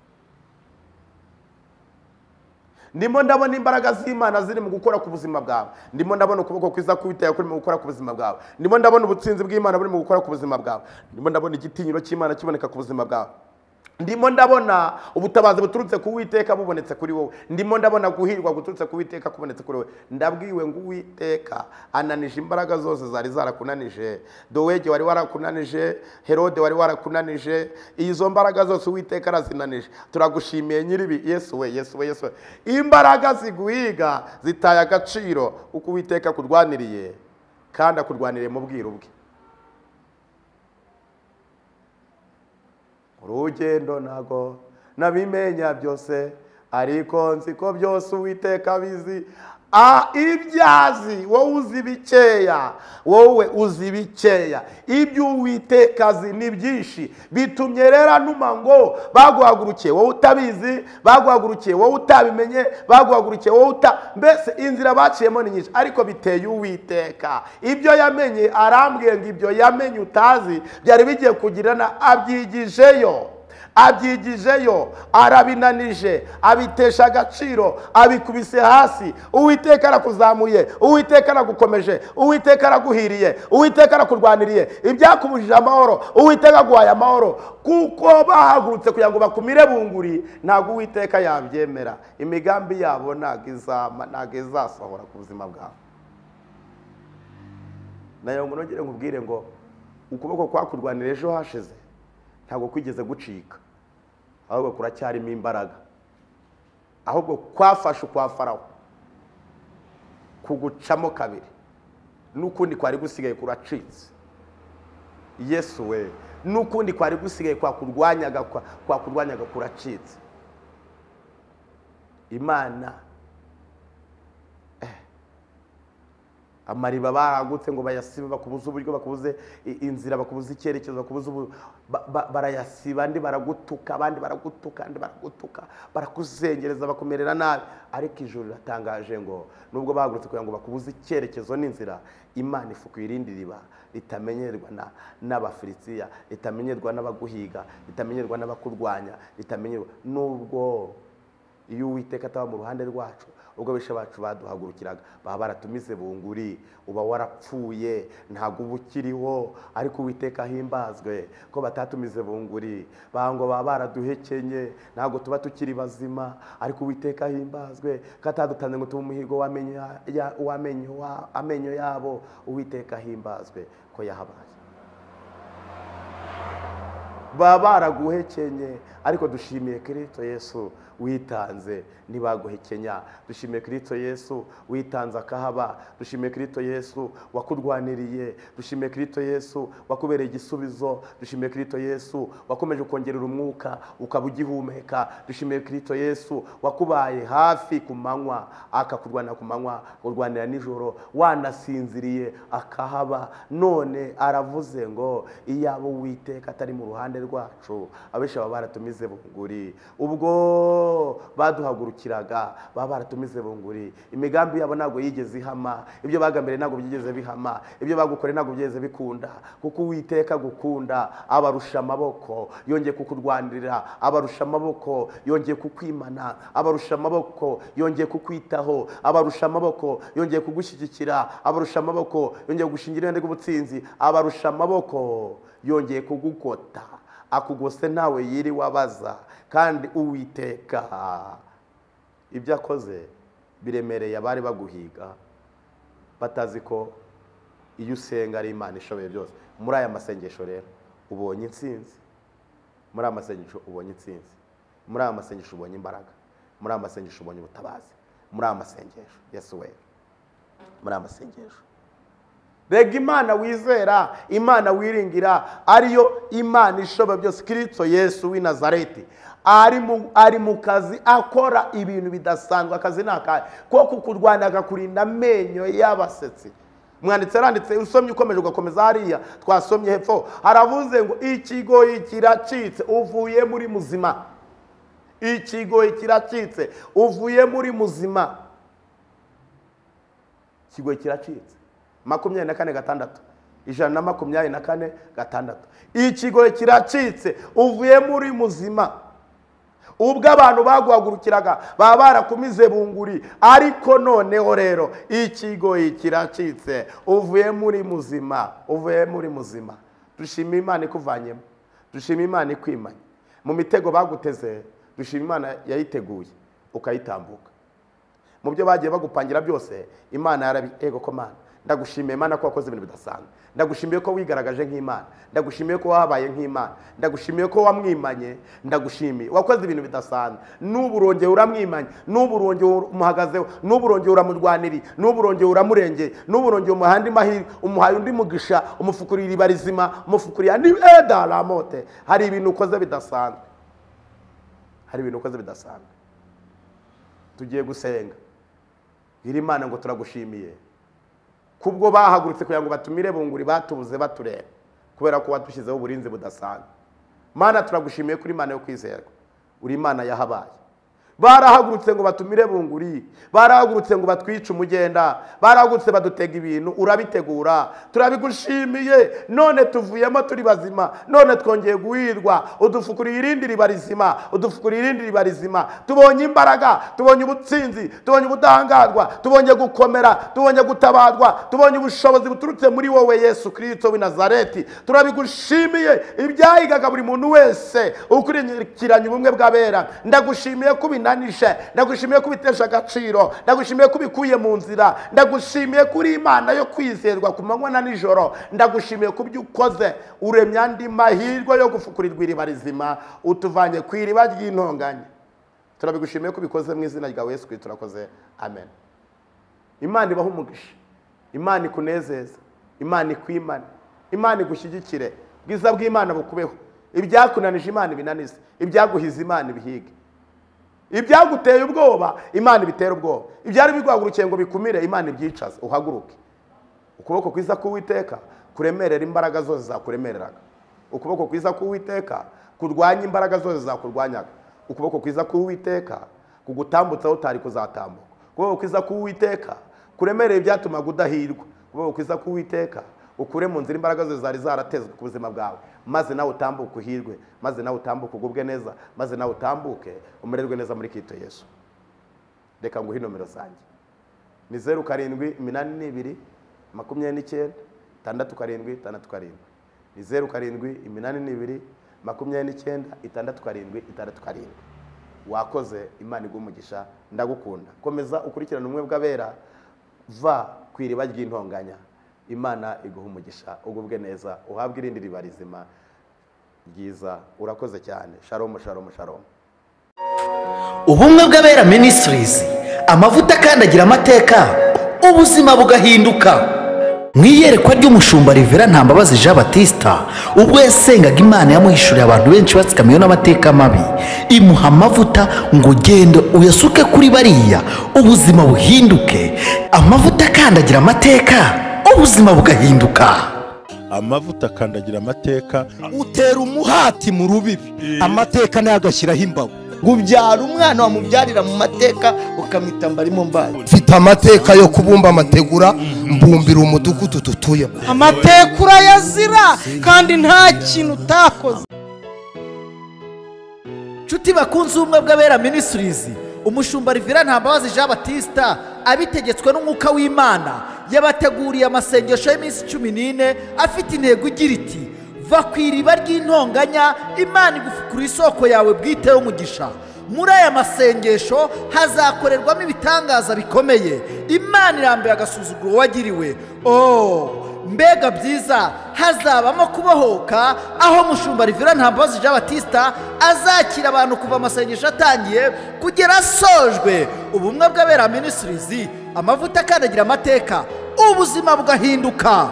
Ndimo ndabona imbaraga z'Imana ziri mu gukora ku buzima bwawe. Ndimo ndabona ukuboko kwiza k'Uwiteka kuri mu gukora ku buzima bwawe. Ndimo ndabona ubutsinzi bw'Imana buri mu gukora ku buzima bwawe. Ndimo ndabona igitinyiro cy'Imana kiboneka ku buzima bwawe. Ndimo ndabona ubutabazi buturutse ku Uwiteka bubonetse kuri wowe. Ndimo ndabona guhirwa guturutse ku Uwiteka kubonetse kuri wowe. Ndabwiwe ngo Uwiteka ananije imbaraga zose zari zarakunanije. Dowegi wari warakunanije, Herode wari warakunanije, izo mbaraga zose Uwiteka arazinanije. Turagushimiye nyiribi. Yesu we, Yesu we, Yesu we. Imbaraga ziguhiga zitaye agaciro uko Uwiteka kurwaniriye, kandi akurwaniriye mu bwiru bwe. Urugendo nago nabimenya byose, ariko nzi ko byose Uwiteka bizi. ibyazi wowe uzi bikeya, wowe uzi bikeya, ibyo Uwiteka azi ni byinshi. Bitumye rero numa ngo baguhagurukiye wowe utabizi, baguhagurukiye wowe utabimenye, baguhagurukiye wowe mbese inzira baciyemo ni nyinshi, ariko biteye Uwiteka. Ibyo yamenye arambwiye ngo ibyo yamenye utazi byari bigiye kugirana, abyigijeyo arabinanije, abitesha agaciro, abikubise hasi. Uwiteka arakuzamuye, Uwiteka aragukomeje, Uwiteka araguhiriye, Uwiteka arakurwaniriye. Ibyakubujije amahoro Uwiteka aguhaye amahoro, kuko bahagurutse kugira ngo bakumire bunguri. Ntabwo Uwiteka yabyemera. Imigambi yabo ntabwo izasohora ku buzima bwawe. nayo ngo nongere nkubwire ngo ukuboko kwakurwanira ejo hashize ntabwo kwigeze gucika, ahubwo kuracyarimo imbaraga, ahubwo kwafashe kwa Farawo kugucamo kabiri, n'ukundi kwari gusigaye kuracitse. Yesu we, n'ukundi kwari gusigaye kwakurwanyaga kuracitse. Imana amariba baragutse ngo bayasibe, bakubuza uburyo, bakubuze inzira, bakubuze icyerekezo, bakubuze barayasiba, andi baragutuka, abandi baragutuka, andi baragutuka, barakuzengereza, bakumerera nabi. Ariko ijuru riratangaje ngo nubwo bahagurutse kugira ngo bakubuze icyerekezo n'inzira, Imana ifukuye irindi riba ritamenyerwa n'Abafilistiya, ritamenyerwa n'abaguhiga, ritamenyerwa n'abakurwanya, ritamenyerwa. Nubwo iyo Uwiteka ataba mu ruhande rwacu, ubwo bisha bacu baduhagurukiraga baba baratumize bunguri, uba warapfuye, ntago ubukiriho. Ariko Uwiteka ahimbazwe ko batatumize bunguri, bango baba baraduhekenye, ntago tuba tukiri bazima. Ariko Uwiteka ahimbazwe ko atadutanze ngo tube umuhigo w'amenyo yabo. Uwiteka ahimbazwe ko yahabaye. Baba baraguhekenye, ariko dushimiye Kristo Yesu witanze ntibaguhekenya. Dushimiye Kristo Yesu witanze akahaba. Dushimiye Kristo Yesu wakurwaniriye. Dushimiye Kristo Yesu wakubereye igisubizo. Dushimiye Kristo Yesu wakomeje kongerera umwuka ukaba ugihumeka. Dushimiye Kristo Yesu wakubaye hafi ku manywa, akakurwanira ku manywa, kurwanira nijoro, wanasinziriye akahaba. None aravuze ngo iyabo Uwiteka atari mu ruhande rwacu, abesha baba baratumize bunguri. Ubwo baduhagurukiraga baba baratumize bunguri. Imigambi yabo ntabwo yigeze ihama, ibyo bagambiriye ntabwo byigeze bihama, ibyo bagukoreye ntabwo byigeze bikunda. Kuko Uwiteka gukunda abarusha amaboko, yongeye kukurwanirira, abarusha amaboko yongeye kukwimana, abarusha amaboko yongeye kukwitaho, abarusha amaboko yongeye kugushyigikira, abarusha amaboko yongeye gushingira irende rw'ubutsinzi, abarusha amaboko yongeye kugukota, akugose nawe yiri wabaza. Kandi Uwiteka ibyo akoze biremereye abari baguhiga, batazi ko iyo usenga ari Imana ishoboye byose. Muri aya masengesho rero ubonye intsinzi, muri aya masengesho ubonye intsinzi, muri aya masengesho ubonye imbaraga, muri aya masengesho ubonye ubutabazi, muri aya masengesho Yesu we, muri aya masengesho. Rega Imana wizera, Imana wiringira, ariyo Imana ishoboye byose. Kristo Yesu w'i Nazareti ari mu kazi akora ibintu bidasanzwe. Akazi nakaye ko kukurwanya, akakurinda amenyo y'abasetsi. Mwanditse aranditse, usomye ukomeje ugakomeza hariya twasomye hepfo, haravuze ngo ikigoyi kiracitse uvuye muri muzima. Ikigoyi kiracitse uvuye muri muzima. Ikigoyi kiracitse 24:6, 124:6. Ikigoyi kiracitse uvuye muri muzima. Ubwo abantu baguhagurukiraga baba barakumize bunguri, ariko noneho rero ikigoyi kiracitse uvuye muri muzima, uvuye muri muzima. Dushima Imana ikuvanyemo, dushima Imana ikwimanye mu mitego baguteze. Dushima Imana yayiteguye ukayitambuka. Mu byo bagiye bagupangira byose Imana yarabitego ko Mana. Ndagushimiye Imana ko wakoze ibintu bidasanzwe. Ndagushimiye ko wigaragaje nk'Imana. Ndagushimiye ko wabaye nk'Imana. Ndagushimiye ko wamwimanye. Ndagushimiye wakoze ibintu bidasanzwe. N'uburongeye uramwimanye, n'uburongeye umuhagazeho, n'uburongeye uramurwaniri, n'uburongeye uramurengeye, n'uburongeye umuhandi mahiri, umuhaye undi mugisha, umufukurira ibarizima, umufukurira ni edalamote. Hari ibintu ukoze bidasanzwe, hari ibintu ukoze bidasanzwe. Tugiye gusenga. bwira Imana ngo turagushimiye kubwo bahagurutse kugira ngo batumire bunguri batubuze batureba kubera ko wadushyizeho uburinzi budasanzwe. Mana turagushimiye kuri Imana yo kwizerwa, uri Imana yahabaye. Barahagurutse ngo batumire bunguri, barahagurutse ngo batwice umugenda, barahagurutse badutega ibintu, urabitegura, turabigushimiye. None tuvuyemo turi bazima, none twongeye guhirwa, udufukuriye irindi riba rizima, udufukuriye irindi riba rizima. Tubonye imbaraga, tubonye ubutsinzi, tubonye ubudahangarwa, tubonye gukomera, tubonye gutabarwa, tubonye ubushobozi buturutse muri wowe Yesu Kristo w'i Nazareti. Turabigushimiye ibyahigaga buri muntu wese ukurikiranye ubumwe bw'abera. Ndagushimiye ko nanishe, ndagushimiye ko bitesha agaciro, ndagushimiye ko bikuye mu nzira, ndagushimiye kuri Imana yo kwizerwa ku manywa na nijoro, ndagushimiye ku byo ukoze. Uremye andi mahirwe yo gufukurirwa iriba rizima, utuvanye ku iriba ry'intonganya. Turabigushimiye ko bikoze mu izina rya Yesu Kristo turakoze, amen. Imana ibaha umugisha, Imana ikunezeza, Imana ikwimane, Imana igushyigikire, bwiza bw'Imana bukubeho. Ibyakunanije Imana ibinanize, ibyaguhiza Imana ibihige, ibyaguteye ubwoba Imana ibitera ubwoba, ibyari biguhagurukiye ngo bikumire Imana ibyicaze uhaguruke. Ukuboko kwiza k'Uwiteka kuremerera imbaraga zose zakuremereraga, ukuboko kwiza k'Uwiteka kurwanya imbaraga zose zakurwanyaga, ukuboko kwiza k'Uwiteka kugutambutsa aho utari kuzatambuka, ukuboko kwiza k'Uwiteka kuremerera ibyatumaga udahirwa, ukuboko kwiza k'Uwiteka ukure mu nzira imbaraga zose zari zaratezwe ku buzima bwawe, maze nawe utambuke uhirwe, maze nawe utambuke ugubwe neza, maze nawe utambuke umererwe neza muri Kristo Yesu. Reka nguhe nomero zanjye ni 0782 29 67 67, ni 0782 29 67 67. Wakoze, Imana igumugisha, ndagukunda. Komeza ukurikirana umwe bw'abera, va ku iriba ry'intonganya. Imana iguha umugisha, ugubwe neza, uhabwe irindi riba rizima ryiza. Urakoze cyane. Shalom shalom shalom. Ubumwe bw'abera Ministries, amavuta akandagira amateka, ubuzima bugahinduka. Mwiyerekwa ry'umushumba Rivera Ntambabazi Jean Baptiste, ubwo yasengaga Imana yamuhishuriye abantu benshi batsikamiwe n'amateka mabi, imuha amavuta ngo genda uyasuke kuri bariya, ubuzima buhinduke. Amavuta akandagira amateka, ubuzima bugahinduka. Amavuta akandagira amateka, utera umuhati mu rubibi, amateka nayo agashyiraho imbago. Gubyara umwana wamubyarira mu mateka ukamita mbarimo mbaye. Mfite amateka yo kubumba amategura, mbumbira umudugudu tutuye. Amateka urayazira kandi nta kintu utakoze. Nshuti bakunze ubumwe bw'abera Ministries, umushumba Rivera Ntambabazi Jean Baptiste abitegetswe n'umwuka w'Imana yabateguriye amasengesho y'iminsi 14 afite intego igira iti: va ku iriba ry'intonganya, Imana igufukura isoko yawe bwite y'umugisha. Muri aya masengesho hazakorerwamo ibitangaza bikomeye, Imana irambuye agasuzuguro wagiriwe. Mbega byiza, hazabamo kubohoka aho mushumba Rivera Ntambabazi Jean Baptiste azakira abantu kuva amasengesho atangiye kugera asojwe. Ubumwe bw'abera Ministries, amavuta akandagira amateka, ubuzima bugahinduka.